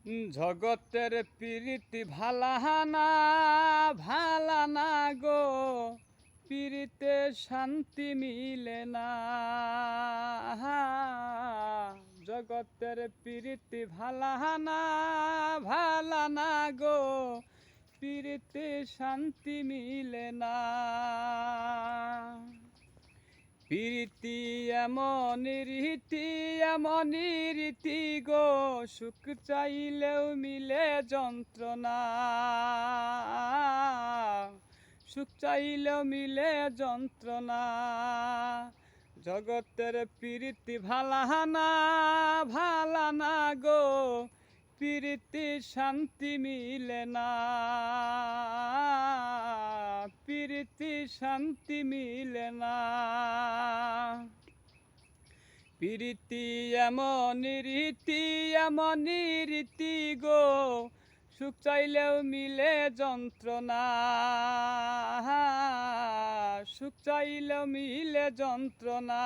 জগতের প্রীতি ভালাহানা ভালানা গো, প্রীতে শান্তি মিলে না। জগতের প্রীতি ভালাহানা ভালানা গো, প্রীতে শান্তি মিলে না। প্রীতি এমনই রীতি গো, সুখ চাইলেও মিলে যন্ত্রণা। সুখ চাইলেও মিলে যন্ত্রণা। জগতের প্রীতি ভালানা ভালানা গো, প্রীতি শান্তি মিলে না। প্রীতি শান্তি মিলে না। প্রীতি এমনই রীতি গো, সুখ চাইলেও মিলে যন্ত্রণা। সুখ চাইলেও মিলে যন্ত্রণা।